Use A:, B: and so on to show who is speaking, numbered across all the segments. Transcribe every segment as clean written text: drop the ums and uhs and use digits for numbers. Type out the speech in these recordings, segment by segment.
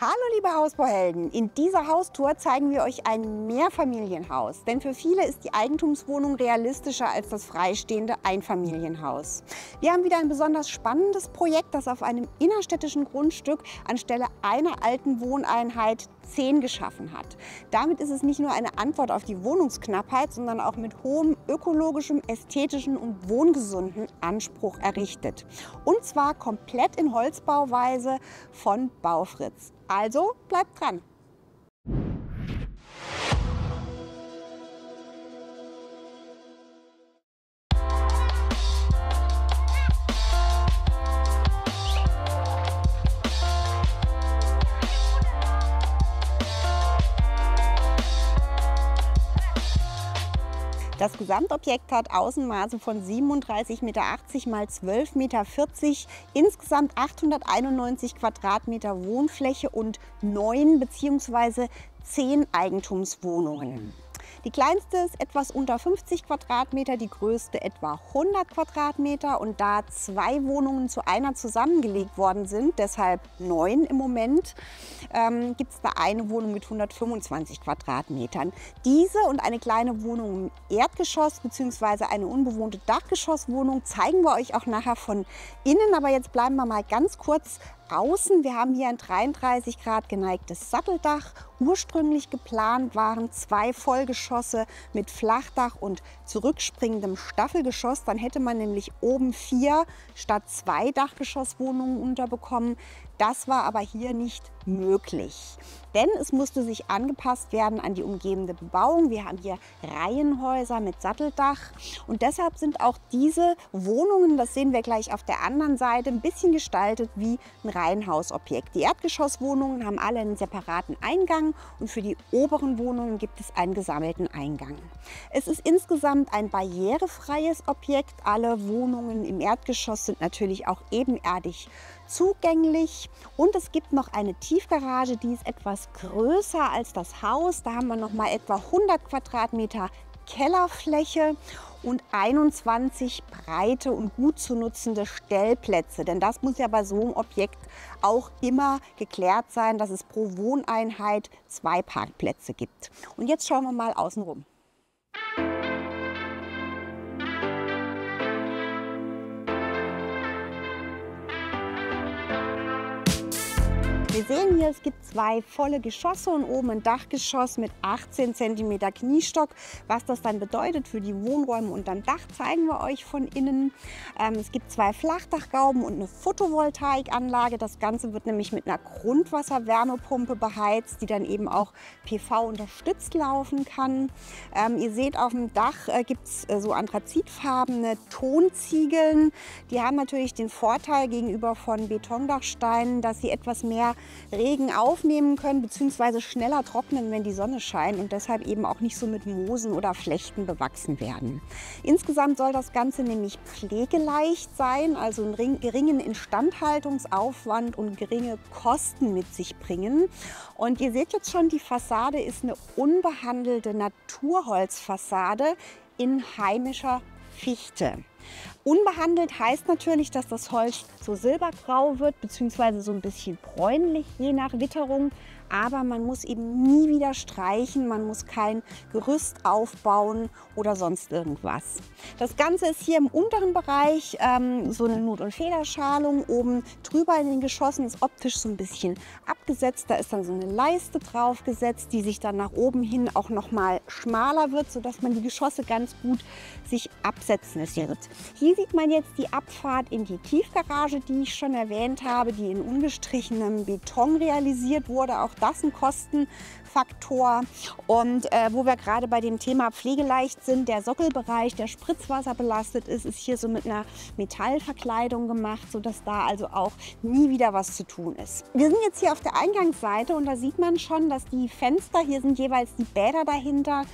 A: Hallo liebe Hausbauhelden, in dieser Haustour zeigen wir euch ein Mehrfamilienhaus. Denn für viele ist die Eigentumswohnung realistischer als das freistehende Einfamilienhaus. Wir haben wieder ein besonders spannendes Projekt, das auf einem innerstädtischen Grundstück anstelle einer alten Wohneinheit 10 geschaffen hat. Damit ist es nicht nur eine Antwort auf die Wohnungsknappheit, sondern auch mit hohem ökologischem, ästhetischen und wohngesunden Anspruch errichtet. Und zwar komplett in Holzbauweise von Baufritz. Also bleibt dran! Das Gesamtobjekt hat Außenmaße von 37,80 Meter mal 12,40 Meter, insgesamt 891 Quadratmeter Wohnfläche und 9 bzw. 10 Eigentumswohnungen. Die kleinste ist etwas unter 50 Quadratmeter, die größte etwa 100 Quadratmeter. Und da 2 Wohnungen zu einer zusammengelegt worden sind, deshalb 9 im Moment, gibt es da eine Wohnung mit 125 Quadratmetern. Diese und eine kleine Wohnung im Erdgeschoss bzw. eine unbewohnte Dachgeschosswohnung zeigen wir euch auch nachher von innen. Aber jetzt bleiben wir mal ganz kurz außen. Wir haben hier ein 33 Grad geneigtes Satteldach. Ursprünglich geplant waren 2 Vollgeschosse mit Flachdach und zurückspringendem Staffelgeschoss. Dann hätte man nämlich oben 4 statt 2 Dachgeschosswohnungen unterbekommen. Das war aber hier nicht möglich, denn es musste sich angepasst werden an die umgebende Bebauung. Wir haben hier Reihenhäuser mit Satteldach und deshalb sind auch diese Wohnungen, das sehen wir gleich auf der anderen Seite, ein bisschen gestaltet wie ein Reihenhausobjekt. Die Erdgeschosswohnungen haben alle einen separaten Eingang und für die oberen Wohnungen gibt es einen gesammelten Eingang. Es ist insgesamt ein barrierefreies Objekt. Alle Wohnungen im Erdgeschoss sind natürlich auch ebenerdig zugänglich und es gibt noch eine Tiefgarage, die ist etwas größer als das Haus. Da haben wir noch mal etwa 100 Quadratmeter Kellerfläche und 21 breite und gut zu nutzende Stellplätze. Denn das muss ja bei so einem Objekt auch immer geklärt sein, dass es pro Wohneinheit 2 Parkplätze gibt. Und jetzt schauen wir mal außen rum. Wir sehen hier, es gibt 2 volle Geschosse und oben ein Dachgeschoss mit 18 cm Kniestock. Was das dann bedeutet für die Wohnräume unterm Dach, zeigen wir euch von innen. Es gibt 2 Flachdachgauben und eine Photovoltaikanlage. Das Ganze wird nämlich mit einer Grundwasserwärmepumpe beheizt, die dann eben auch PV unterstützt laufen kann. Ihr seht, auf dem Dach gibt es so anthrazitfarbene Tonziegeln. Die haben natürlich den Vorteil gegenüber von Betondachsteinen, dass sie etwas mehr Regen aufnehmen können bzw. schneller trocknen, wenn die Sonne scheint und deshalb eben auch nicht so mit Moosen oder Flechten bewachsen werden. Insgesamt soll das Ganze nämlich pflegeleicht sein, also einen geringen Instandhaltungsaufwand und geringe Kosten mit sich bringen. Und ihr seht jetzt schon, die Fassade ist eine unbehandelte Naturholzfassade in heimischer Fichte. Unbehandelt heißt natürlich, dass das Holz so silbergrau wird bzw. so ein bisschen bräunlich, je nach Witterung. Aber man muss eben nie wieder streichen, man muss kein Gerüst aufbauen oder sonst irgendwas. Das Ganze ist hier im unteren Bereich so eine Not- und Federschalung. Oben drüber in den Geschossen ist optisch so ein bisschen abgesetzt. Da ist dann so eine Leiste drauf gesetzt, die sich dann nach oben hin auch noch mal schmaler wird, sodass man die Geschosse ganz gut sich absetzen wird. Hier sieht man jetzt die Abfahrt in die Tiefgarage, die ich schon erwähnt habe, die in ungestrichenem Beton realisiert wurde. Auch das ein Kostenfaktor. Und wo wir gerade bei dem Thema pflegeleicht sind, der Sockelbereich, der spritzwasserbelastet ist, ist hier so mit einer Metallverkleidung gemacht, sodass da also auch nie wieder was zu tun ist. Wir sind jetzt hier auf der Eingangsseite und da sieht man schon, dass die Fenster, hier sind jeweils die Bäder dahinter,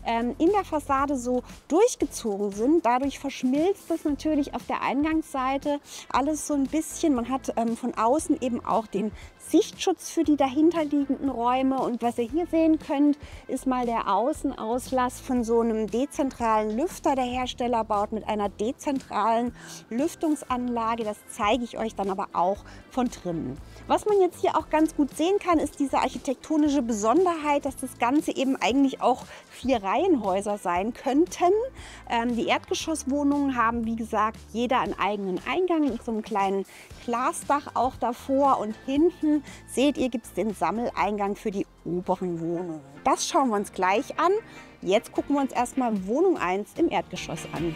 A: in der Fassade so durchgezogen sind. Dadurch verschmilzt das natürlich auf der Eingangsseite alles so ein bisschen. Man hat von außen eben auch den Sichtschutz für die dahinterliegenden Räume. Und was ihr hier sehen könnt, ist mal der Außenauslass von so einem dezentralen Lüfter. Der Hersteller baut mit einer dezentralen Lüftungsanlage. Das zeige ich euch dann aber auch von drinnen. Was man jetzt hier auch ganz gut sehen kann, ist diese architektonische Besonderheit, dass das Ganze eben eigentlich auch 4-Reihenhäuser sein könnten. Die Erdgeschosswohnungen haben, wie gesagt, jeder einen eigenen Eingang mit so einem kleinen Glasdach auch davor, und hinten seht ihr, gibt es den Sammeleingang für die oberen Wohnungen. Das schauen wir uns gleich an. Jetzt gucken wir uns erstmal Wohnung 1 im Erdgeschoss an.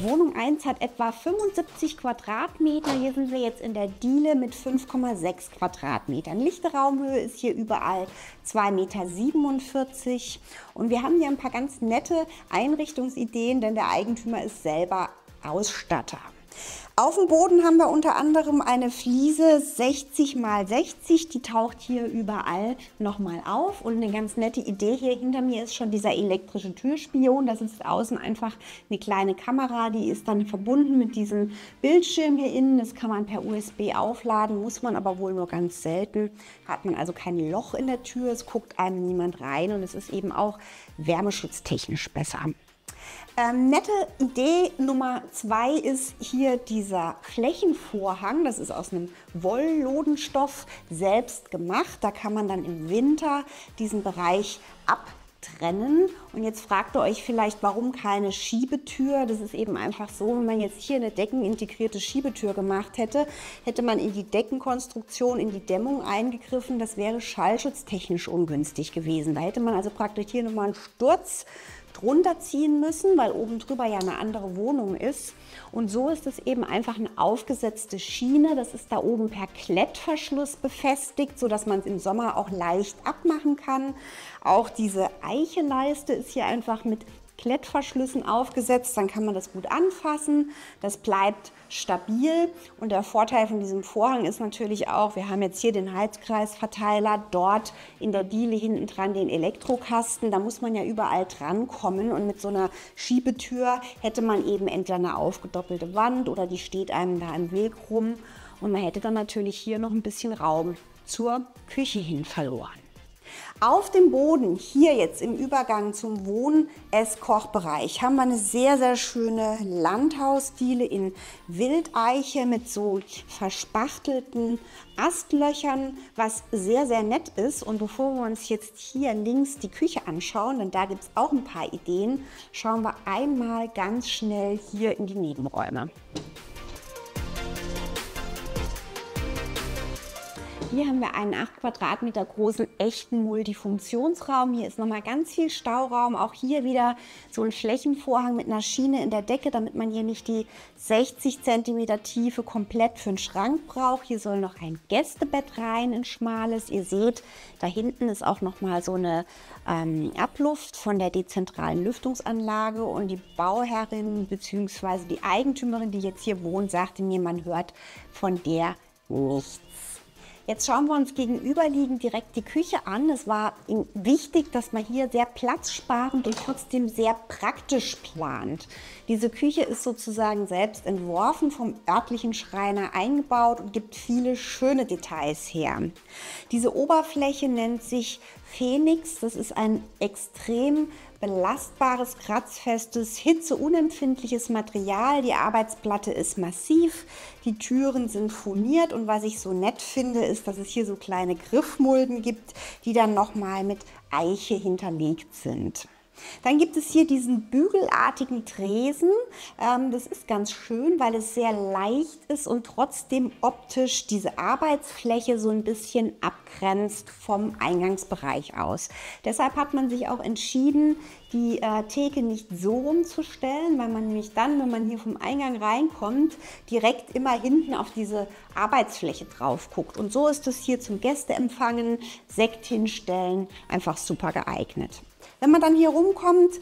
A: Wohnung 1 hat etwa 75 Quadratmeter. Hier sind wir jetzt in der Diele mit 5,6 Quadratmetern. Lichte Raumhöhe ist hier überall 2,47 Meter. Und wir haben hier ein paar ganz nette Einrichtungsideen, denn der Eigentümer ist selber Ausstatter. Auf dem Boden haben wir unter anderem eine Fliese 60 x 60, die taucht hier überall nochmal auf. Und eine ganz nette Idee hier hinter mir ist schon dieser elektrische Türspion. Da sitzt außen einfach eine kleine Kamera, die ist dann verbunden mit diesem Bildschirm hier innen. Das kann man per USB aufladen, muss man aber wohl nur ganz selten. Hat man also kein Loch in der Tür, es guckt einem niemand rein und es ist eben auch wärmeschutztechnisch besser. Nette Idee Nummer 2 ist hier dieser Flächenvorhang. Das ist aus einem Wolllodenstoff selbst gemacht. Da kann man dann im Winter diesen Bereich abtrennen. Und jetzt fragt ihr euch vielleicht, warum keine Schiebetür? Das ist eben einfach so, wenn man jetzt hier eine deckenintegrierte Schiebetür gemacht hätte, hätte man in die Deckenkonstruktion, in die Dämmung eingegriffen. Das wäre schallschutztechnisch ungünstig gewesen. Da hätte man also praktisch hier nochmal einen Sturz drunter ziehen müssen, weil oben drüber ja eine andere Wohnung ist. Und so ist es eben einfach eine aufgesetzte Schiene. Das ist da oben per Klettverschluss befestigt, sodass man es im Sommer auch leicht abmachen kann. Auch diese Eicheleiste ist hier einfach mit Klettverschlüssen aufgesetzt, dann kann man das gut anfassen, das bleibt stabil. Und der Vorteil von diesem Vorhang ist natürlich auch, wir haben jetzt hier den Heizkreisverteiler, dort in der Diele hinten dran den Elektrokasten, da muss man ja überall dran kommen, und mit so einer Schiebetür hätte man eben entweder eine aufgedoppelte Wand oder die steht einem da im Weg rum, und man hätte dann natürlich hier noch ein bisschen Raum zur Küche hin verloren. Auf dem Boden, hier jetzt im Übergang zum Wohn-Ess-Kochbereich, haben wir eine sehr, sehr schöne Landhausdiele in Wildeiche mit so verspachtelten Astlöchern, was sehr, sehr nett ist. Und bevor wir uns jetzt hier links die Küche anschauen, denn da gibt es auch ein paar Ideen, schauen wir einmal ganz schnell hier in die Nebenräume. Hier haben wir einen 8 Quadratmeter großen echten Multifunktionsraum. Hier ist nochmal ganz viel Stauraum. Auch hier wieder so ein Flächenvorhang mit einer Schiene in der Decke, damit man hier nicht die 60 cm Tiefe komplett für einen Schrank braucht. Hier soll noch ein Gästebett rein, ein schmales. Ihr seht, da hinten ist auch nochmal so eine Abluft von der dezentralen Lüftungsanlage. Und die Bauherrin bzw. die Eigentümerin, die jetzt hier wohnt, sagte mir, man hört von der nichts. Jetzt schauen wir uns gegenüberliegend direkt die Küche an. Es war wichtig, dass man hier sehr platzsparend und trotzdem sehr praktisch plant. Diese Küche ist sozusagen selbst entworfen, vom örtlichen Schreiner eingebaut und gibt viele schöne Details her. Diese Oberfläche nennt sich Phoenix. Das ist ein extrem belastbares, kratzfestes, hitzeunempfindliches Material. Die Arbeitsplatte ist massiv, die Türen sind furniert, und was ich so nett finde, ist, dass es hier so kleine Griffmulden gibt, die dann nochmal mit Eiche hinterlegt sind. Dann gibt es hier diesen bügelartigen Tresen. Das ist ganz schön, weil es sehr leicht ist und trotzdem optisch diese Arbeitsfläche so ein bisschen abgrenzt vom Eingangsbereich aus. Deshalb hat man sich auch entschieden, die Theke nicht so rumzustellen, weil man nämlich dann, wenn man hier vom Eingang reinkommt, direkt immer hinten auf diese Arbeitsfläche drauf guckt. Und so ist es hier zum Gästeempfangen, Sekt hinstellen, einfach super geeignet. Wenn man dann hier rumkommt,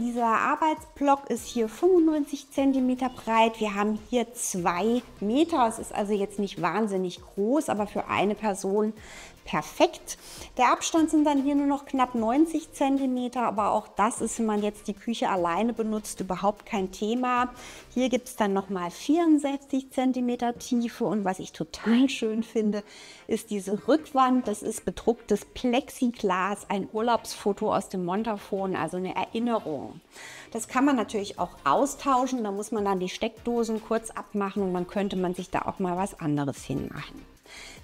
A: dieser Arbeitsblock ist hier 95 cm breit. Wir haben hier 2 Meter. Es ist also jetzt nicht wahnsinnig groß, aber für eine Person perfekt. Der Abstand sind dann hier nur noch knapp 90 cm, aber auch das ist, wenn man jetzt die Küche alleine benutzt, überhaupt kein Thema. Hier gibt es dann nochmal 64 cm Tiefe und was ich total schön finde, ist diese Rückwand. Das ist bedrucktes Plexiglas, ein Urlaubsfoto aus dem Montafon, also eine Erinnerung. Das kann man natürlich auch austauschen, da muss man dann die Steckdosen kurz abmachen und dann könnte man sich da auch mal was anderes hinmachen.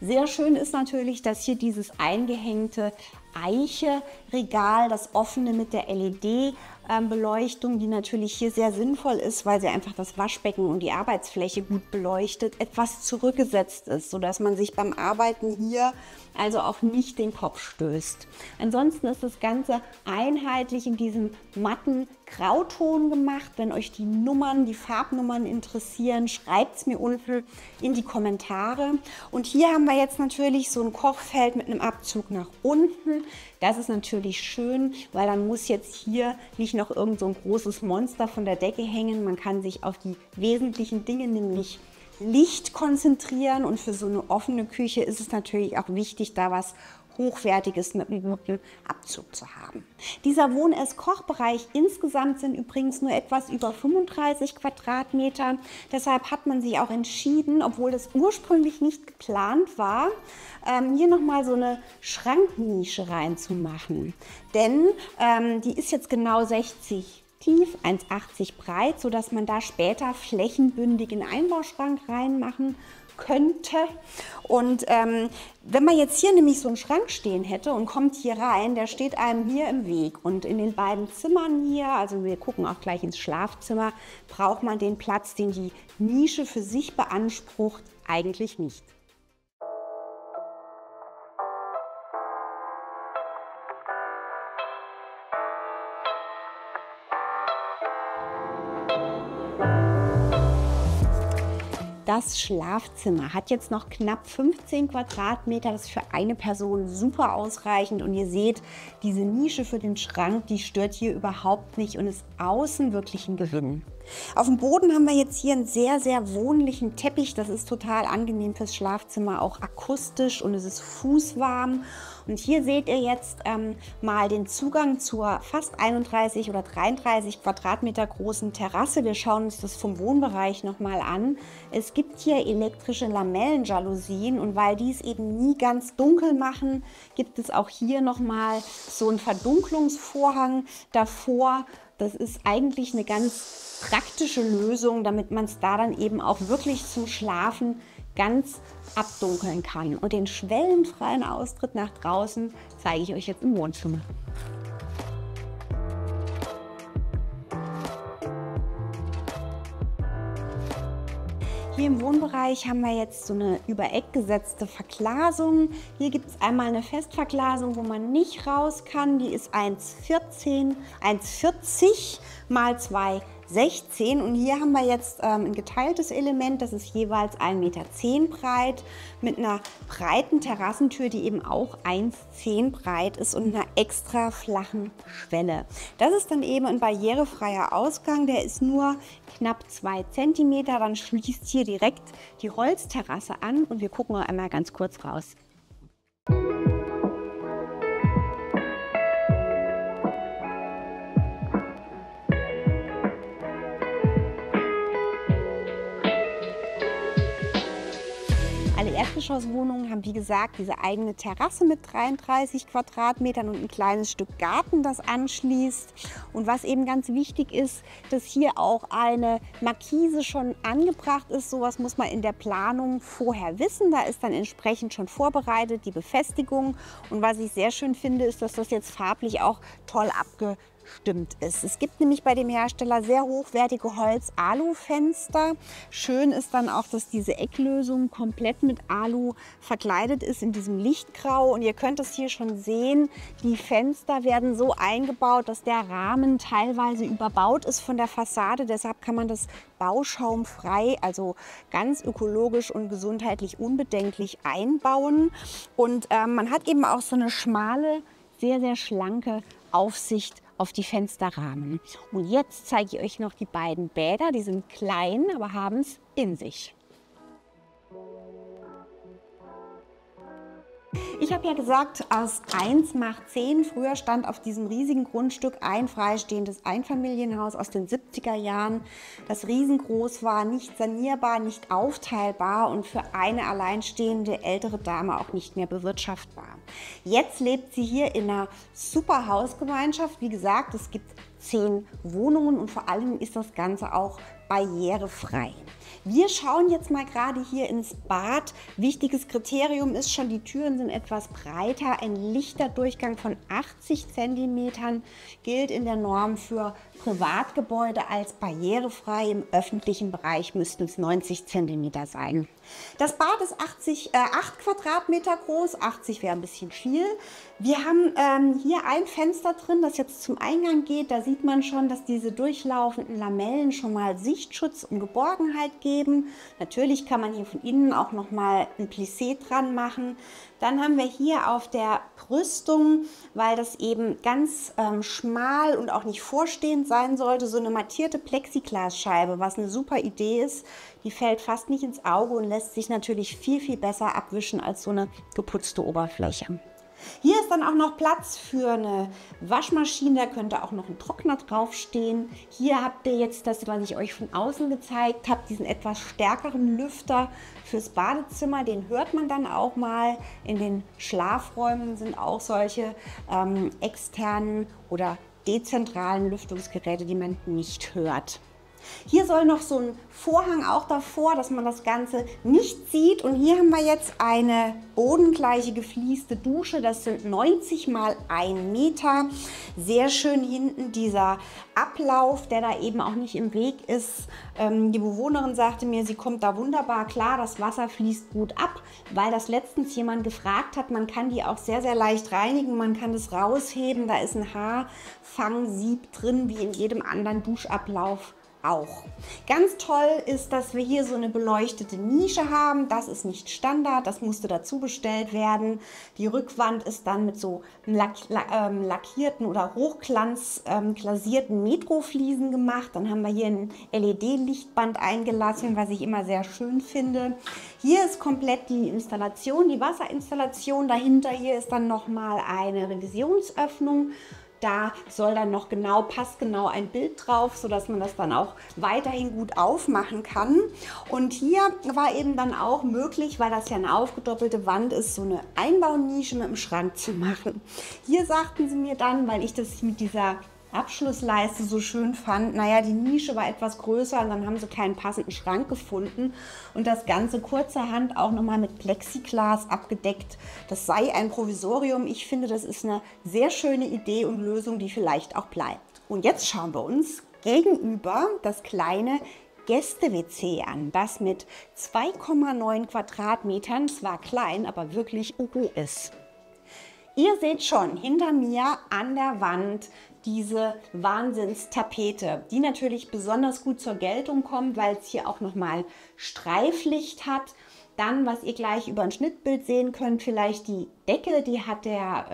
A: Sehr schön ist natürlich, dass hier dieses eingehängte Eiche-Regal, das offene mit der LED-Beleuchtung, die natürlich hier sehr sinnvoll ist, weil sie einfach das Waschbecken und die Arbeitsfläche gut beleuchtet, etwas zurückgesetzt ist, sodass man sich beim Arbeiten hier also auch nicht den Kopf stößt. Ansonsten ist das Ganze einheitlich in diesem matten Grauton gemacht. Wenn euch die Nummern, die Farbnummern interessieren, schreibt es mir unten in die Kommentare. Und hier haben wir jetzt natürlich so ein Kochfeld mit einem Abzug nach unten. Das ist natürlich schön, weil dann muss jetzt hier nicht noch irgend so ein großes Monster von der Decke hängen. Man kann sich auf die wesentlichen Dinge, nämlich Licht, konzentrieren. Und für so eine offene Küche ist es natürlich auch wichtig, da was Hochwertiges mit einem guten Abzug zu haben. Dieser Wohn-Ess-Kochbereich insgesamt sind übrigens nur etwas über 35 Quadratmeter. Deshalb hat man sich auch entschieden, obwohl das ursprünglich nicht geplant war, hier nochmal so eine Schranknische reinzumachen. Denn die ist jetzt genau 60 tief, 1,80 breit, sodass man da später flächenbündig einen Einbauschrank reinmachen könnte. Und wenn man jetzt hier nämlich so einen Schrank stehen hätte und kommt hier rein, der steht einem hier im Weg. Und in den beiden Zimmern hier, also wir gucken auch gleich ins Schlafzimmer, braucht man den Platz, den die Nische für sich beansprucht, eigentlich nicht. Das Schlafzimmer hat jetzt noch knapp 15 Quadratmeter. Das ist für eine Person super ausreichend. Und ihr seht, diese Nische für den Schrank, die stört hier überhaupt nicht und ist außen wirklich ein Gewinn. Auf dem Boden haben wir jetzt hier einen sehr, sehr wohnlichen Teppich. Das ist total angenehm fürs Schlafzimmer, auch akustisch und es ist fußwarm. Und hier seht ihr jetzt mal den Zugang zur fast 31 oder 33 Quadratmeter großen Terrasse. Wir schauen uns das vom Wohnbereich nochmal an. Es gibt hier elektrische Lamellenjalousien und weil die es eben nie ganz dunkel machen, gibt es auch hier nochmal so einen Verdunklungsvorhang davor. Das ist eigentlich eine ganz praktische Lösung, damit man es da dann eben auch wirklich zum Schlafen ganz abdunkeln kann. Und den schwellenfreien Austritt nach draußen zeige ich euch jetzt im Wohnzimmer. Hier im Wohnbereich haben wir jetzt so eine über Eck gesetzte Verglasung. Hier gibt es einmal eine Festverglasung, wo man nicht raus kann. Die ist 1,40 mal 2,16 und hier haben wir jetzt ein geteiltes Element, das ist jeweils 1,10 Meter breit mit einer breiten Terrassentür, die eben auch 1,10 breit ist und einer extra flachen Schwelle. Das ist dann eben ein barrierefreier Ausgang, der ist nur knapp 2 cm, dann schließt hier direkt die Holzterrasse an und wir gucken einmal ganz kurz raus. Alle Erdgeschosswohnungen haben, wie gesagt, diese eigene Terrasse mit 33 Quadratmetern und ein kleines Stück Garten, das anschließt. Und was eben ganz wichtig ist, dass hier auch eine Markise schon angebracht ist. Sowas muss man in der Planung vorher wissen. Da ist dann entsprechend schon vorbereitet die Befestigung. Und was ich sehr schön finde, ist, dass das jetzt farblich auch toll abgestimmt stimmt es. Es gibt nämlich bei dem Hersteller sehr hochwertige Holz-Alu-Fenster. Schön ist dann auch, dass diese Ecklösung komplett mit Alu verkleidet ist in diesem Lichtgrau. Und ihr könnt es hier schon sehen, die Fenster werden so eingebaut, dass der Rahmen teilweise überbaut ist von der Fassade. Deshalb kann man das bauschaumfrei, also ganz ökologisch und gesundheitlich unbedenklich einbauen. Und man hat eben auch so eine schmale, sehr, sehr schlanke Aufsicht auf die Fensterrahmen. Und jetzt zeige ich euch noch die beiden Bäder. Die sind klein, aber haben es in sich. Ich habe ja gesagt, aus 1 macht 10. Früher stand auf diesem riesigen Grundstück ein freistehendes Einfamilienhaus aus den 70er Jahren, das riesengroß war, nicht sanierbar, nicht aufteilbar und für eine alleinstehende ältere Dame auch nicht mehr bewirtschaftbar. Jetzt lebt sie hier in einer super Hausgemeinschaft. Wie gesagt, es gibt 10 Wohnungen und vor allem ist das Ganze auch barrierefrei. Wir schauen jetzt mal gerade hier ins Bad. Wichtiges Kriterium ist schon, die Türen sind etwas breiter. Ein Lichterdurchgang von 80 cm gilt in der Norm für Privatgebäude als barrierefrei. Im öffentlichen Bereich müssten es 90 cm sein. Das Bad ist 8 Quadratmeter groß, 80 wäre ein bisschen viel. Wir haben hier ein Fenster drin, das jetzt zum Eingang geht. Da sieht man schon, dass diese durchlaufenden Lamellen schon mal Sichtschutz und Geborgenheit geben. Natürlich kann man hier von innen auch noch mal ein Plissé dran machen. Dann haben wir hier auf der Brüstung, weil das eben ganz schmal und auch nicht vorstehend sein sollte, so eine mattierte Plexiglasscheibe, was eine super Idee ist. Die fällt fast nicht ins Auge und lässt sich natürlich viel, viel besser abwischen als so eine geputzte Oberfläche. Hier ist dann auch noch Platz für eine Waschmaschine, da könnte auch noch ein Trockner draufstehen. Hier habt ihr jetzt das, was ich euch von außen gezeigt habe, diesen etwas stärkeren Lüfter fürs Badezimmer. Den hört man dann auch mal. In den Schlafräumen sind auch solche externen oder dezentralen Lüftungsgeräte, die man nicht hört. Hier soll noch so ein Vorhang auch davor, dass man das Ganze nicht sieht. Und hier haben wir jetzt eine bodengleiche geflieste Dusche. Das sind 90 mal 1 Meter. Sehr schön hinten dieser Ablauf, der da eben auch nicht im Weg ist. Die Bewohnerin sagte mir, sie kommt da wunderbar klar. Das Wasser fließt gut ab, weil das letztens jemand gefragt hat. Man kann die auch sehr, sehr leicht reinigen. Man kann das rausheben. Da ist ein Haarfangsieb drin, wie in jedem anderen Duschablauf auch. Ganz toll ist, dass wir hier so eine beleuchtete Nische haben. Das ist nicht Standard, das musste dazu bestellt werden. Die Rückwand ist dann mit so lackierten oder hochglanz glasierten Metrofliesen gemacht. Dann haben wir hier ein LED-Lichtband eingelassen, was ich immer sehr schön finde. Hier ist komplett die Installation, die Wasserinstallation. Dahinter hier ist dann nochmal eine Revisionsöffnung. Da soll dann noch passgenau ein Bild drauf, sodass man das dann auch weiterhin gut aufmachen kann. Und hier war eben dann auch möglich, weil das ja eine aufgedoppelte Wand ist, so eine Einbaunische mit dem Schrank zu machen. Hier sagten sie mir dann, weil ich das mit dieser Abschlussleiste so schön fand, naja, die Nische war etwas größer und dann haben sie keinen passenden Schrank gefunden und das Ganze kurzerhand auch nochmal mit Plexiglas abgedeckt. Das sei ein Provisorium. Ich finde, das ist eine sehr schöne Idee und Lösung, die vielleicht auch bleibt. Und jetzt schauen wir uns gegenüber das kleine Gäste-WC an, das mit 2,9 Quadratmetern zwar klein, aber wirklich ist. Ihr seht schon hinter mir an der Wand diese Wahnsinnstapete, die natürlich besonders gut zur Geltung kommt, weil es hier auch nochmal Streiflicht hat. Dann, was ihr gleich über ein Schnittbild sehen könnt, vielleicht die Decke, die hat der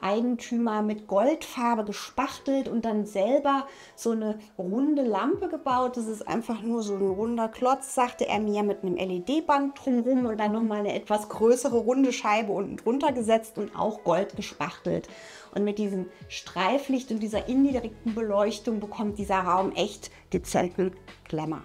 A: Eigentümer mit Goldfarbe gespachtelt und dann selber so eine runde Lampe gebaut. Das ist einfach nur so ein runder Klotz, sagte er mir, mit einem LED-Band drumherum und dann nochmal eine etwas größere runde Scheibe unten drunter gesetzt und auch Gold gespachtelt. Und mit diesem Streiflicht und dieser indirekten Beleuchtung bekommt dieser Raum echt dezenten Glamour.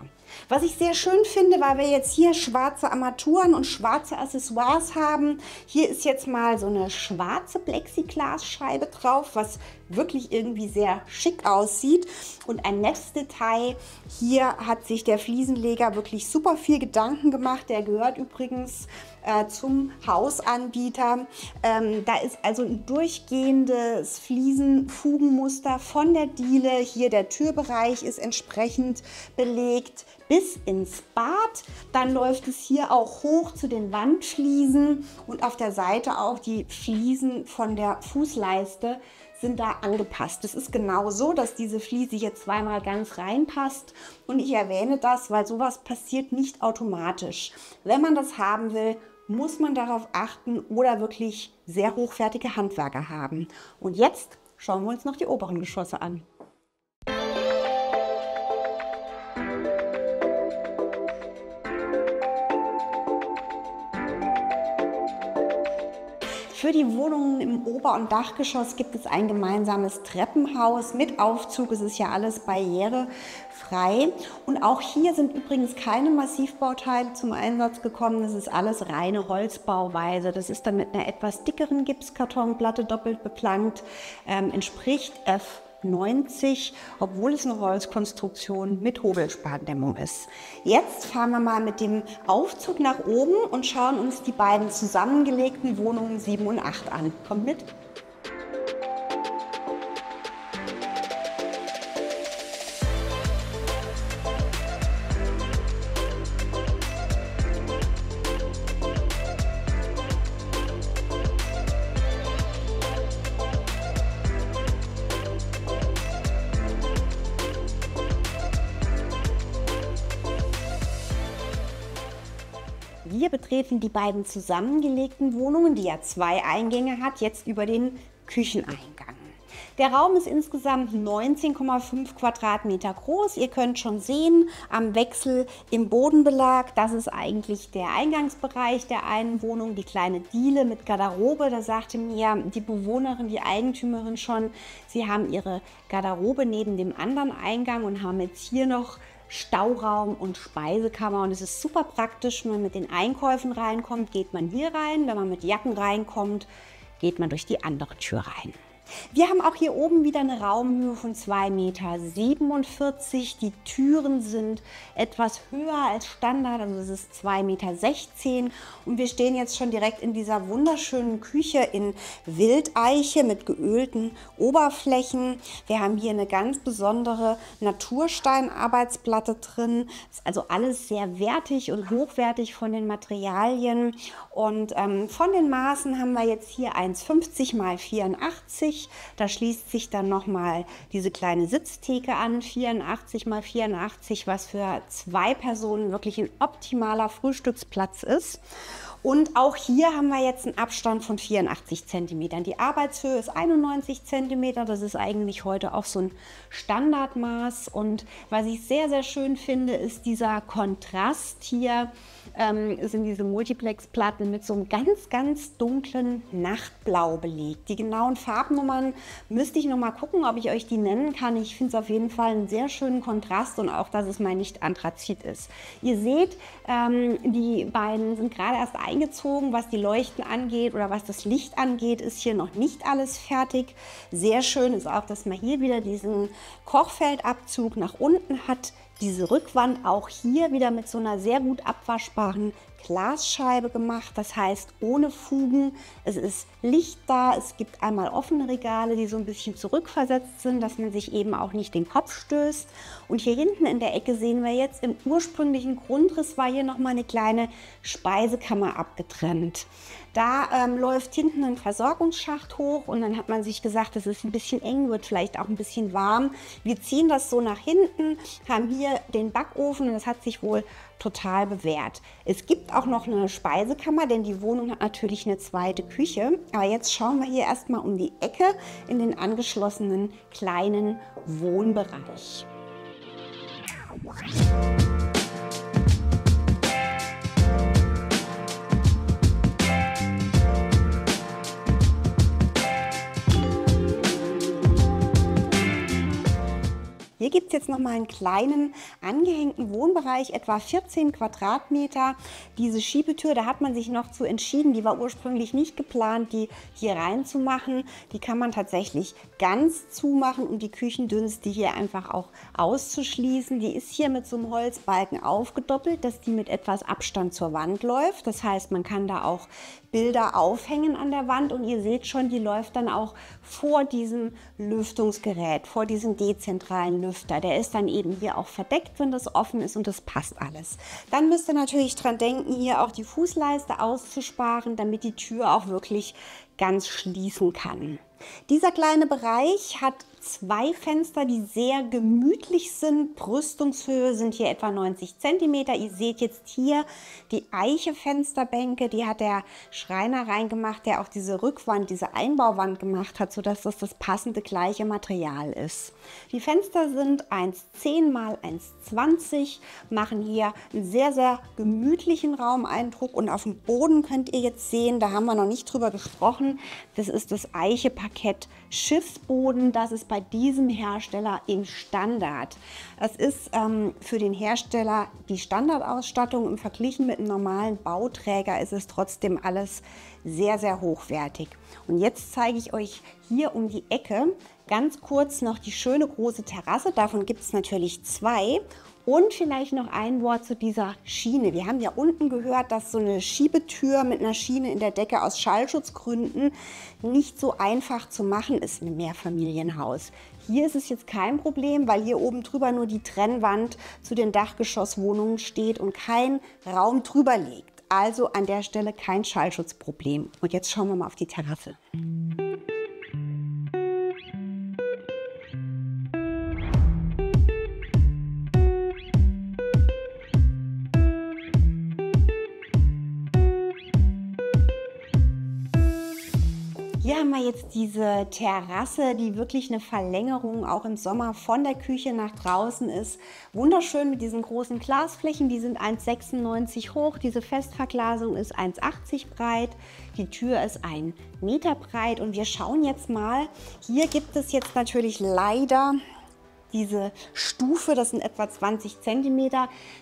A: Was ich sehr schön finde, weil wir jetzt hier schwarze Armaturen und schwarze Accessoires haben. Hier ist jetzt mal so eine schwarze Plexiglasscheibe drauf, was wirklich irgendwie sehr schick aussieht. Und ein nettes Detail, hier hat sich der Fliesenleger wirklich super viel Gedanken gemacht. Der gehört übrigens zum Hausanbieter. Da ist also ein durchgehendes Fliesenfugenmuster von der Diele. Hier der Türbereich ist entsprechend belegt bis ins Bad. Dann läuft es hier auch hoch zu den Wandfliesen und auf der Seite auch die Fliesen von der Fußleiste sind da angepasst. Es ist genau so, dass diese Fliese hier zweimal ganz reinpasst und ich erwähne das, weil sowas passiert nicht automatisch. Wenn man das haben will, muss man darauf achten oder wirklich sehr hochwertige Handwerker haben. Und jetzt schauen wir uns noch die oberen Geschosse an. Für die Wohnungen im Ober- und Dachgeschoss gibt es ein gemeinsames Treppenhaus. Mit Aufzug ist es ja alles barrierefrei. Und auch hier sind übrigens keine Massivbauteile zum Einsatz gekommen. Das ist alles reine Holzbauweise. Das ist dann mit einer etwas dickeren Gipskartonplatte doppelt beplankt. Entspricht F90, obwohl es eine Holzkonstruktion mit Hobelspardämmung ist. Jetzt fahren wir mal mit dem Aufzug nach oben und schauen uns die beiden zusammengelegten Wohnungen 7 und 8 an. Kommt mit! Wir betreten die beiden zusammengelegten Wohnungen, die ja 2 Eingänge hat, jetzt über den Kücheneingang. Der Raum ist insgesamt 19,5 Quadratmeter groß. Ihr könnt schon sehen, am Wechsel im Bodenbelag, das ist eigentlich der Eingangsbereich der einen Wohnung, die kleine Diele mit Garderobe. Da sagte mir die Bewohnerin, die Eigentümerin schon, sie haben ihre Garderobe neben dem anderen Eingang und haben jetzt hier noch Stauraum und Speisekammer und es ist super praktisch, wenn man mit den Einkäufen reinkommt, geht man hier rein, wenn man mit Jacken reinkommt, geht man durch die andere Tür rein. Wir haben auch hier oben wieder eine Raumhöhe von 2,47 Meter. Die Türen sind etwas höher als Standard, also es ist 2,16 Meter. Und wir stehen jetzt schon direkt in dieser wunderschönen Küche in Wildeiche mit geölten Oberflächen. Wir haben hier eine ganz besondere Natursteinarbeitsplatte drin. Ist also alles sehr wertig und hochwertig von den Materialien. Und von den Maßen haben wir jetzt hier 1,50 x 84. Da schließt sich dann nochmal diese kleine Sitztheke an, 84 x 84, was für 2 Personen wirklich ein optimaler Frühstücksplatz ist. Und auch hier haben wir jetzt einen Abstand von 84 cm. Die Arbeitshöhe ist 91 cm. Das ist eigentlich heute auch so ein Standardmaß. Und was ich sehr, sehr schön finde, ist dieser Kontrast hier. Sind diese Multiplex-Platten mit so einem ganz, ganz dunklen Nachtblau belegt. Die genauen Farbnummern müsste ich noch mal gucken, ob ich euch die nennen kann. Ich finde es auf jeden Fall einen sehr schönen Kontrast und auch, dass es mal nicht Anthrazit ist. Ihr seht, die beiden sind gerade erst eingezogen. Was die Leuchten angeht oder was das Licht angeht, ist hier noch nicht alles fertig. Sehr schön ist auch, dass man hier wieder diesen Kochfeldabzug nach unten hat. Diese Rückwand auch hier wieder mit so einer sehr gut abwaschbaren Glasscheibe gemacht, das heißt ohne Fugen. Es ist Licht da, es gibt einmal offene Regale, die so ein bisschen zurückversetzt sind, dass man sich eben auch nicht den Kopf stößt. Und hier hinten in der Ecke sehen wir jetzt, im ursprünglichen Grundriss war hier nochmal eine kleine Speisekammer abgetrennt. Da läuft hinten ein Versorgungsschacht hoch und dann hat man sich gesagt, es ist ein bisschen eng, wird vielleicht auch ein bisschen warm. Wir ziehen das so nach hinten, haben hier den Backofen und das hat sich wohl total bewährt. Es gibt auch noch eine Speisekammer, denn die Wohnung hat natürlich eine zweite Küche. Aber jetzt schauen wir hier erstmal um die Ecke in den angeschlossenen kleinen Wohnbereich. Hier Hier gibt es jetzt noch mal einen kleinen angehängten Wohnbereich, etwa 14 Quadratmeter. Diese Schiebetür, da hat man sich noch zu entschieden, die war ursprünglich nicht geplant, die hier reinzumachen. Die kann man tatsächlich ganz zumachen, um die Küchendünste hier einfach auch auszuschließen. Die ist hier mit so einem Holzbalken aufgedoppelt, dass die mit etwas Abstand zur Wand läuft. Das heißt, man kann da auch Bilder aufhängen an der Wand und ihr seht schon, die läuft dann auch vor diesem Lüftungsgerät, vor diesem dezentralen Lüfter. Der ist dann eben hier auch verdeckt, wenn das offen ist und das passt alles. Dann müsst ihr natürlich dran denken, hier auch die Fußleiste auszusparen, damit die Tür auch wirklich ganz schließen kann. Dieser kleine Bereich hat 2 Fenster, die sehr gemütlich sind. Brüstungshöhe sind hier etwa 90 cm. Ihr seht jetzt hier die Eiche-Fensterbänke, die hat der Schreiner reingemacht, der auch diese Rückwand, diese Einbauwand gemacht hat, sodass das passende gleiche Material ist. Die Fenster sind 1,10 x 1,20, machen hier einen sehr, sehr gemütlichen Raumeindruck. Und auf dem Boden könnt ihr jetzt sehen, da haben wir noch nicht drüber gesprochen, das ist das Eiche-Parkett Schiffsboden. Das ist bei diesem Hersteller im Standard. Es ist für den Hersteller die Standardausstattung. Im Verglichen mit einem normalen Bauträger ist es trotzdem alles sehr, sehr hochwertig. Und jetzt zeige ich euch hier um die Ecke ganz kurz noch die schöne große Terrasse. Davon gibt es natürlich 2. Und vielleicht noch ein Wort zu dieser Schiene. Wir haben ja unten gehört, dass so eine Schiebetür mit einer Schiene in der Decke aus Schallschutzgründen nicht so einfach zu machen ist in einem Mehrfamilienhaus. Hier ist es jetzt kein Problem, weil hier oben drüber nur die Trennwand zu den Dachgeschosswohnungen steht und kein Raum drüber liegt. Also an der Stelle kein Schallschutzproblem. Und jetzt schauen wir mal auf die Terrasse. Hier haben wir jetzt diese Terrasse, die wirklich eine Verlängerung auch im Sommer von der Küche nach draußen ist. Wunderschön mit diesen großen Glasflächen, die sind 1,96 hoch, diese Festverglasung ist 1,80 breit, die Tür ist 1 Meter breit und wir schauen jetzt mal, hier gibt es jetzt natürlich leider diese Stufe, das sind etwa 20 cm.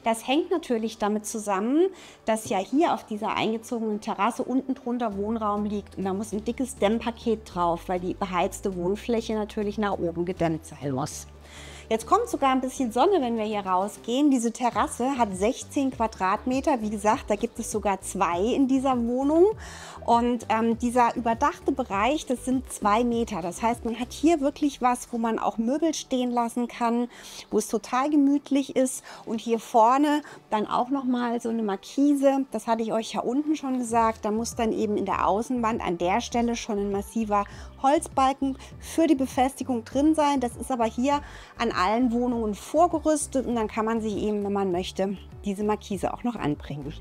A: Das hängt natürlich damit zusammen, dass ja hier auf dieser eingezogenen Terrasse unten drunter Wohnraum liegt und da muss ein dickes Dämmpaket drauf, weil die beheizte Wohnfläche natürlich nach oben gedämmt sein muss. Jetzt kommt sogar ein bisschen Sonne, wenn wir hier rausgehen. Diese Terrasse hat 16 Quadratmeter. Wie gesagt, da gibt es sogar 2 in dieser Wohnung. Und dieser überdachte Bereich, das sind 2 Meter. Das heißt, man hat hier wirklich was, wo man auch Möbel stehen lassen kann, wo es total gemütlich ist. Und hier vorne dann auch nochmal so eine Markise. Das hatte ich euch ja unten schon gesagt. Da muss dann eben in der Außenwand an der Stelle schon ein massiver Holzbalken für die Befestigung drin sein. Das ist aber hier an allen Wohnungen vorgerüstet und dann kann man sich eben, wenn man möchte, diese Markise auch noch anbringen.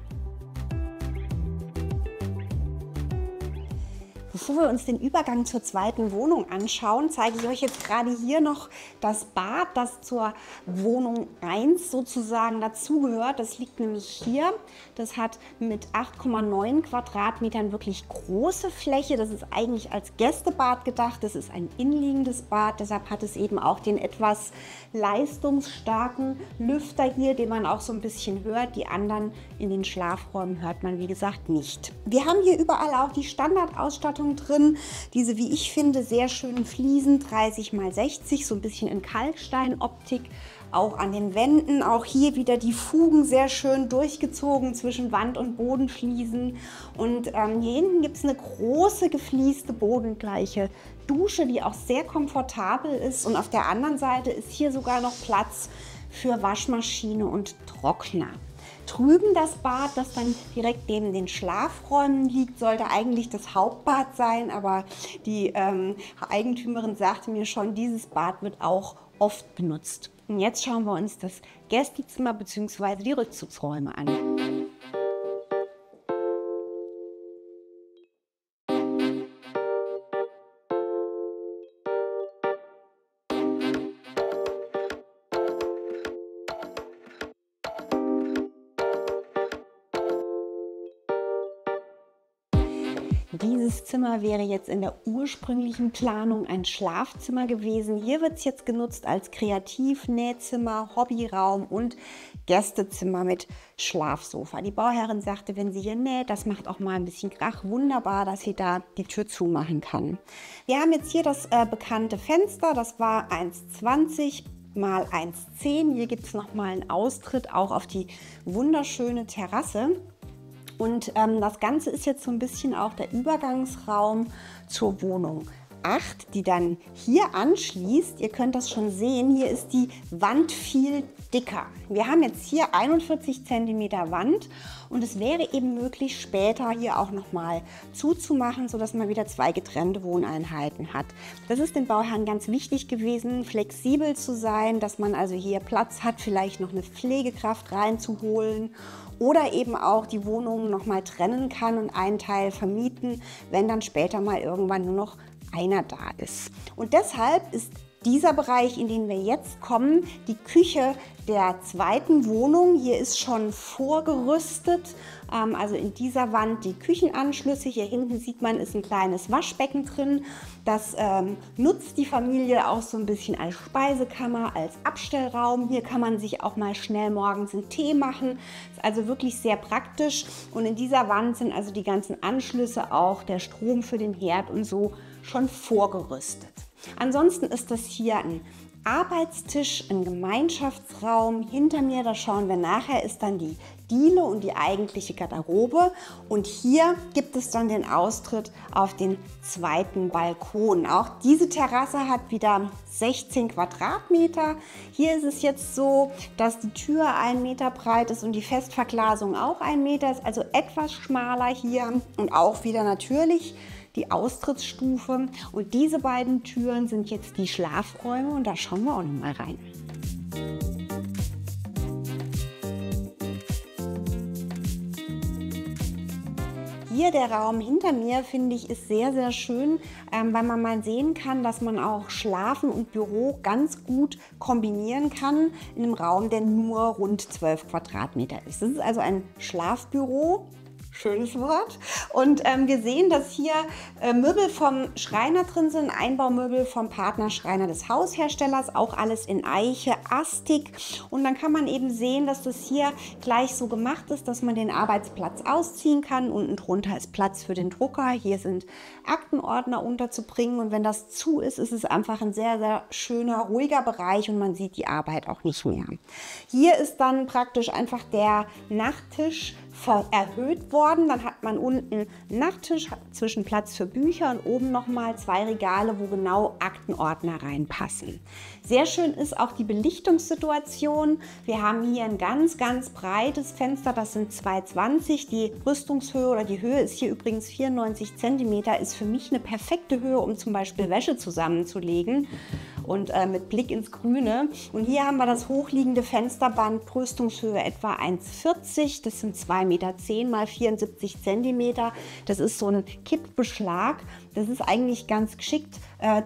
A: Bevor wir uns den Übergang zur zweiten Wohnung anschauen, zeige ich euch jetzt gerade hier noch das Bad, das zur Wohnung 1 sozusagen dazugehört. Das liegt nämlich hier. Das hat mit 8,9 Quadratmetern wirklich große Fläche. Das ist eigentlich als Gästebad gedacht. Das ist ein innenliegendes Bad. Deshalb hat es eben auch den etwas leistungsstarken Lüfter hier, den man auch so ein bisschen hört. Die anderen in den Schlafräumen hört man, wie gesagt, nicht. Wir haben hier überall auch die Standardausstattung drin. Diese, wie ich finde, sehr schönen Fliesen, 30 x 60, so ein bisschen in Kalksteinoptik. Auch an den Wänden, auch hier wieder die Fugen sehr schön durchgezogen zwischen Wand- und Bodenfliesen. Und hier hinten gibt es eine große geflieste bodengleiche Dusche, die auch sehr komfortabel ist. Und auf der anderen Seite ist hier sogar noch Platz für Waschmaschine und Trockner. Drüben das Bad, das dann direkt neben den Schlafräumen liegt, sollte eigentlich das Hauptbad sein, aber die Eigentümerin sagte mir schon, dieses Bad wird auch oft benutzt. Und jetzt schauen wir uns das Gästezimmer bzw. die Rückzugsräume an. Dieses Zimmer wäre jetzt in der ursprünglichen Planung ein Schlafzimmer gewesen. Hier wird es jetzt genutzt als Kreativ-Nähzimmer, Hobbyraum und Gästezimmer mit Schlafsofa. Die Bauherrin sagte, wenn sie hier näht, das macht auch mal ein bisschen Krach. Wunderbar, dass sie da die Tür zumachen kann. Wir haben jetzt hier das bekannte Fenster. Das war 1,20 mal 1,10. Hier gibt es nochmal einen Austritt auch auf die wunderschöne Terrasse. Und das Ganze ist jetzt so ein bisschen auch der Übergangsraum zur Wohnung 8, die dann hier anschließt. Ihr könnt das schon sehen, hier ist die Wand viel dicker. Wir haben jetzt hier 41 cm Wand und es wäre eben möglich, später hier auch nochmal zuzumachen, sodass man wieder 2 getrennte Wohneinheiten hat. Das ist den Bauherren ganz wichtig gewesen, flexibel zu sein, dass man also hier Platz hat, vielleicht noch eine Pflegekraft reinzuholen oder eben auch die Wohnungen nochmal trennen kann und einen Teil vermieten, wenn dann später mal irgendwann nur noch einer da ist. Und deshalb ist dieser Bereich, in den wir jetzt kommen, die Küche der zweiten Wohnung. Hier ist schon vorgerüstet, also in dieser Wand die Küchenanschlüsse. Hier hinten sieht man, ist ein kleines Waschbecken drin. Das nutzt die Familie auch so ein bisschen als Speisekammer, als Abstellraum. Hier kann man sich auch mal schnell morgens einen Tee machen. Ist also wirklich sehr praktisch. Und in dieser Wand sind also die ganzen Anschlüsse, auch der Strom für den Herd und so, schon vorgerüstet. Ansonsten ist das hier ein Arbeitstisch, ein Gemeinschaftsraum. Hinter mir, da schauen wir nachher, ist dann die Diele und die eigentliche Garderobe. Und hier gibt es dann den Austritt auf den zweiten Balkon. Auch diese Terrasse hat wieder 16 Quadratmeter. Hier ist es jetzt so, dass die Tür 1 Meter breit ist und die Festverglasung auch 1 Meter ist, also etwas schmaler hier und auch wieder natürlich die Austrittsstufe. Und diese beiden Türen sind jetzt die Schlafräume und da schauen wir auch noch mal rein. Hier der Raum hinter mir, finde ich, ist sehr, sehr schön, weil man mal sehen kann, dass man auch Schlafen und Büro ganz gut kombinieren kann in einem Raum, der nur rund 12 Quadratmeter ist. Das ist also ein Schlafbüro. Schönes Wort. Und wir sehen, dass hier Möbel vom Schreiner drin sind, Einbaumöbel vom Partnerschreiner des Hausherstellers, auch alles in Eiche, Astig. Und dann kann man eben sehen, dass das hier gleich so gemacht ist, dass man den Arbeitsplatz ausziehen kann. Unten drunter ist Platz für den Drucker. Hier sind Aktenordner unterzubringen. Und wenn das zu ist, ist es einfach ein sehr, sehr schöner, ruhiger Bereich und man sieht die Arbeit auch nicht mehr. Hier ist dann praktisch einfach der Nachttisch erhöht worden. Dann hat man unten einen Nachttisch, hat zwischen Platz für Bücher und oben nochmal 2 Regale, wo genau Aktenordner reinpassen. Sehr schön ist auch die Belichtungssituation. Wir haben hier ein ganz, ganz breites Fenster, das sind 2,20. Die Brüstungshöhe oder die Höhe ist hier übrigens 94 cm, ist für mich eine perfekte Höhe, um zum Beispiel Wäsche zusammenzulegen. Und mit Blick ins Grüne. Und hier haben wir das hochliegende Fensterband, Brüstungshöhe etwa 1,40. Das sind 2,10 Meter mal 74 cm. Das ist so ein Kippbeschlag. Das ist eigentlich ganz geschickt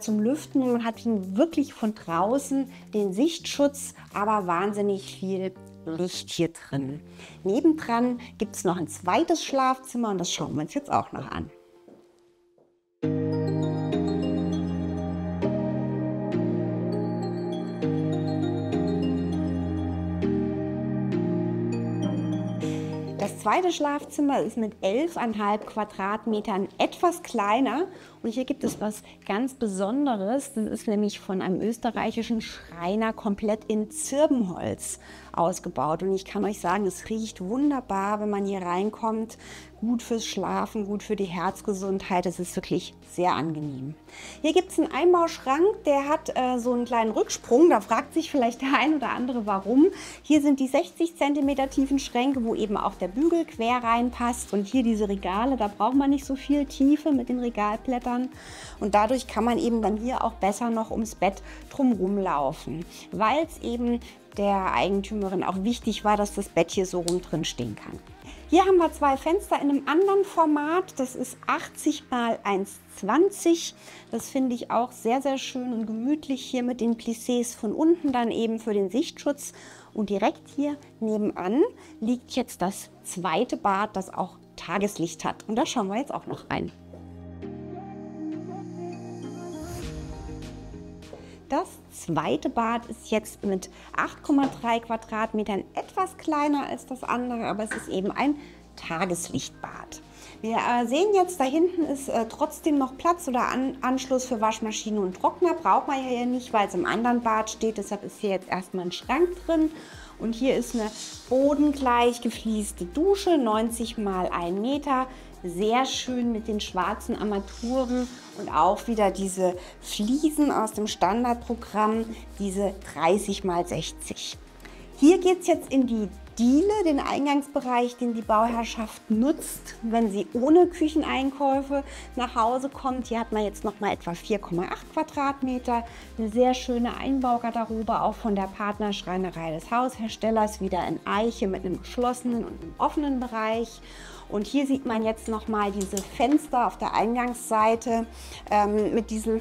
A: zum Lüften. Und man hat wirklich von draußen den Sichtschutz, aber wahnsinnig viel Licht hier drin. Nebendran gibt es noch ein zweites Schlafzimmer und das schauen wir uns jetzt auch noch an. Das zweite Schlafzimmer ist mit 11,5 Quadratmetern etwas kleiner und hier gibt es was ganz Besonderes. Das ist nämlich von einem österreichischen Schreiner komplett in Zirbenholz ausgebaut und ich kann euch sagen, es riecht wunderbar, wenn man hier reinkommt. Gut fürs Schlafen, gut für die Herzgesundheit. Es ist wirklich sehr angenehm. Hier gibt es einen Einbauschrank, der hat so einen kleinen Rücksprung. Da fragt sich vielleicht der ein oder andere, warum. Hier sind die 60 cm tiefen Schränke, wo eben auch der Bügel quer reinpasst. Und hier diese Regale, da braucht man nicht so viel Tiefe mit den Regalblättern. Und dadurch kann man eben dann hier auch besser noch ums Bett drumherum laufen, weil es eben der Eigentümerin auch wichtig war, dass das Bett hier so rum drin stehen kann. Hier haben wir 2 Fenster in einem anderen Format. Das ist 80 x 1,20. Das finde ich auch sehr, sehr schön und gemütlich hier mit den Plissés von unten dann eben für den Sichtschutz. Und direkt hier nebenan liegt jetzt das zweite Bad, das auch Tageslicht hat. Und da schauen wir jetzt auch noch rein. Das zweite Bad ist jetzt mit 8,3 Quadratmetern etwas kleiner als das andere, aber es ist eben ein Tageslichtbad. Wir sehen jetzt, da hinten ist trotzdem noch Platz oder Anschluss für Waschmaschine und Trockner. Braucht man hier nicht, weil es im anderen Bad steht. Deshalb ist hier jetzt erstmal ein Schrank drin. Und hier ist eine bodengleich geflieste Dusche, 90 mal 1 Meter. Sehr schön mit den schwarzen Armaturen und auch wieder diese Fliesen aus dem Standardprogramm, diese 30 mal 60. Hier geht es jetzt in die Diele, den Eingangsbereich, den die Bauherrschaft nutzt, wenn sie ohne Kücheneinkäufe nach Hause kommt. Hier hat man jetzt noch mal etwa 4,8 Quadratmeter. Eine sehr schöne Einbaugarderobe, auch von der Partnerschreinerei des Hausherstellers, wieder in Eiche mit einem geschlossenen und einem offenen Bereich. Und hier sieht man jetzt noch mal diese Fenster auf der Eingangsseite mit dieser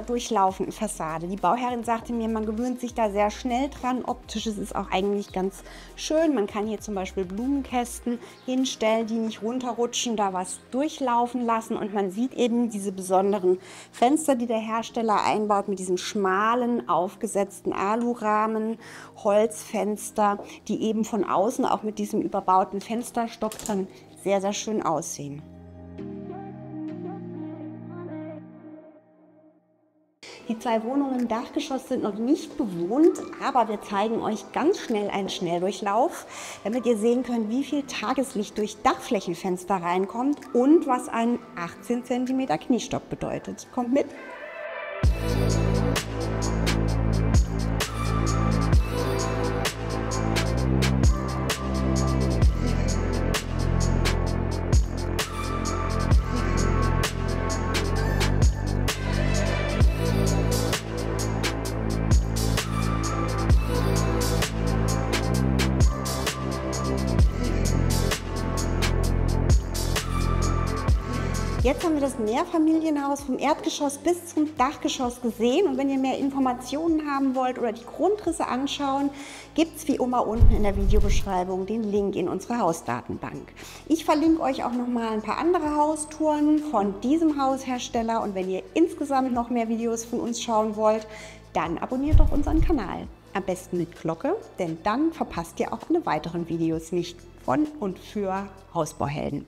A: durchlaufenden Fassade. Die Bauherrin sagte mir, man gewöhnt sich da sehr schnell dran. Optisch ist es auch eigentlich ganz schön. Man kann hier zum Beispiel Blumenkästen hinstellen, die nicht runterrutschen, da was durchlaufen lassen. Und man sieht eben diese besonderen Fenster, die der Hersteller einbaut, mit diesen schmalen, aufgesetzten Alurahmen, Holzfenster, die eben von außen auch mit diesem überbauten Fensterstock dann sehr, sehr schön aussehen. Die 2 Wohnungen im Dachgeschoss sind noch nicht bewohnt, aber wir zeigen euch ganz schnell einen Schnelldurchlauf, damit ihr sehen könnt, wie viel Tageslicht durch Dachflächenfenster reinkommt und was ein 18 cm Kniestock bedeutet. Kommt mit! Jetzt haben wir das Mehrfamilienhaus vom Erdgeschoss bis zum Dachgeschoss gesehen. Und wenn ihr mehr Informationen haben wollt oder die Grundrisse anschauen, gibt es wie immer unten in der Videobeschreibung den Link in unsere Hausdatenbank. Ich verlinke euch auch noch mal ein paar andere Haustouren von diesem Haushersteller. Und wenn ihr insgesamt noch mehr Videos von uns schauen wollt, dann abonniert doch unseren Kanal. Am besten mit Glocke, denn dann verpasst ihr auch alle weiteren Videos nicht von und für Hausbauhelden.